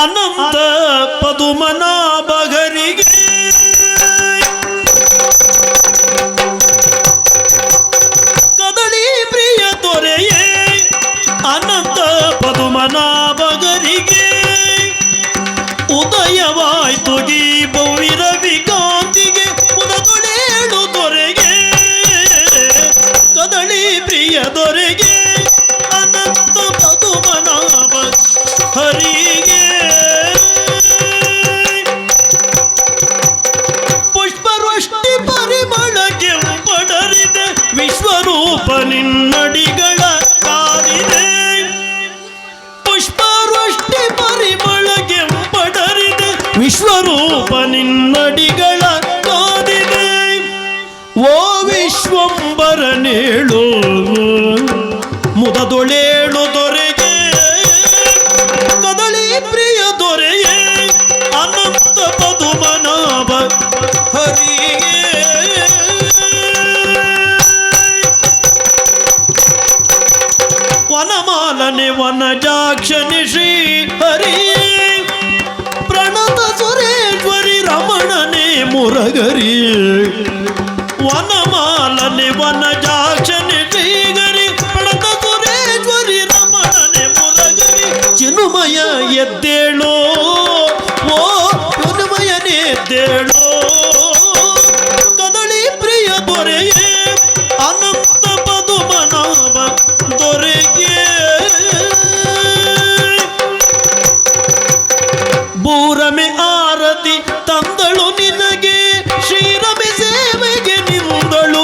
ಅನಂತ ಪದುಮನಾಭಗರಿಗೆ ಕದಳಿ ಪ್ರಿಯ ದೊರೆಯೇ ಅನಂತ ಪದುಮನಾಭಗರಿಗೆ ಉದಯವಾಯ್ತು ಈ ಭವ್ಯರವಿ ಕಾಂತಿಗೆ ಮುದದೊಳೇಳು ದೊರೆಗೆ ಕದಳಿ ಪ್ರಿಯ ದೊರೆಗೆ ಅನಂತ ಪದುಮನಾಭ ಹರಿಗೆ ಪುಷ್ಪವೃಷ್ಟಿ ಪರಿಮಳಗೆ ಪಡರಿದೆ ವಿಶ್ವರೂಪ ನಿನ್ನಡಿಗಳ ಕಾದಿದೆ ಪುಷ್ಪವೃಷ್ಟಿ ಪರಿಮಳಗೆ ಪಡರಿದೆ ವಿಶ್ವರೂಪ ನಿನ್ನಡಿಗಳ ಕಾದಿದೆ ಓ ವಿಶ್ವಂಬರನೇಳು ಮುದದೊಳೇಳು ದೊರೆಗೆ ಕದಳಿ ಪ್ರಿಯ ದೊರೆಯೇ ಅನಂತ ಪದುಮನಾಭ ಹರಿಗೆ ವನಮಾಲನೆ ವನಜಾಕ್ಷನಿ ಶ್ರೀ ಹರಿ ಪ್ರಣತ ಸುರೇಶ್ವರಿ ರಮಣನೆ ಮುರಗರಿ ವನಮಾಲನೆ ವನಜಾಕ್ಷನಿ ಶ್ರೀಗರಿ ಪ್ರಣತ ಸುರೇಶ್ವರಿ ರಮಣನೆ ಮುರಗರಿ ಚಿನುಮಯ ಎದ್ದೇಳೋ ಓ ಚಿನುಮಯನೇ ಎದ್ದೇಳೋ ಕದಳಿ ಪ್ರಿಯ ದೊರೆಯೇ ಅನಂತ ಪದುಮನಾಭ ದೊರೆಗೆ ಬೂರಮೆ ಆರತಿ ತಂದಳು ನಿನಗೆ ಶ್ರೀರಮೆ ಸೇವೆಗೆ ನಿಂದಳು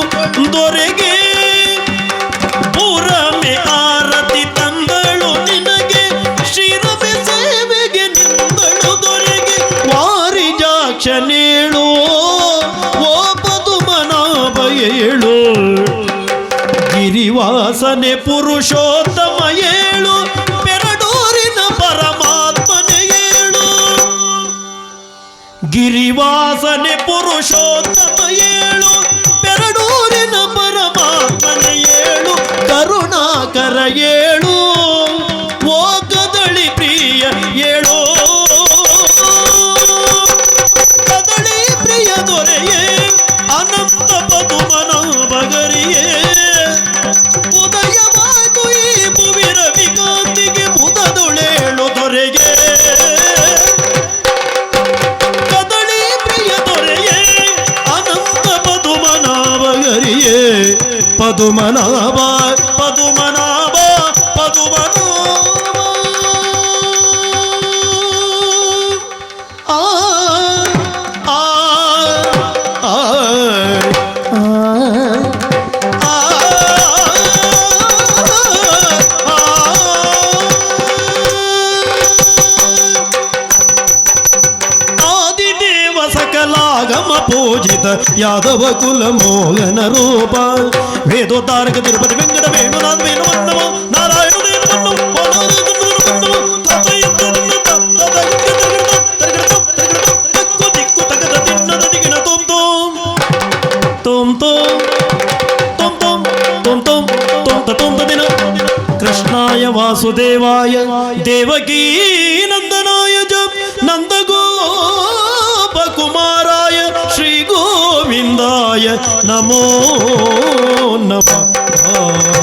ದೊರೆಗೆ ಬೂರಮೆ ಆರತಿ ತಂದಳು ನಿನಗೆ ಶ್ರೀರಮೆ ಸೇವೆಗೆ ನಿಂದಳು ದೊರೆಗೆ ವಾರಿಜಾಕ್ಷನೇಳು ಓ ಪದುಮನಾಭ ಏಳು ಗಿರಿವಾಸನೆ ಪುರುಷೋತ್ತಮ ಏಳು ಪೆರಡೂರಿನ ಪರಮಾತ್ಮನೆ ಏಳು ಗಿರಿವಾಸನೆ ಪುರುಷೋತ್ತಮ ಏಳು ಪೆರಡೂರಿನ ಪರಮಾತ್ಮನೆ ಏಳು ಕರುಣಾಕರ ಏಳು ಓ ಕದಳಿ ಪ್ರಿಯ ಏಳು ಕದಳಿ ಪ್ರಿಯ ದೊರೆಯೇ ಅನಂತ ಪದುಮನಾಭಗರಿಯೇ ಉದಯವಾಗು ಈ ಭುವಿರವಿ ಕಾಂತಿಗೆ ಮುದದೊಳೇಳು ದೊರೆಗೆ ಕದಳಿ ಪ್ರಿಯ ದೊರೆಯೇ ಅನಂತ ಪದುಮನಾಭಗರಿಯೇ ಪದುಮನಾಭ ಪದುಮನಾಭ ಪದುಮನಾಭ ಆ ಆ ಆ सकलागम पूजित यादव कुल मोहन रूप वेदोतारक तिरुपति वेंकट वेणुनाथ वेणु वंदमो नारायण देव वंदमो कृष्णाय वासुदेवाय देवकी नंदनाय नंदगो कुमाराय श्री गोविंदाय नमो नमः।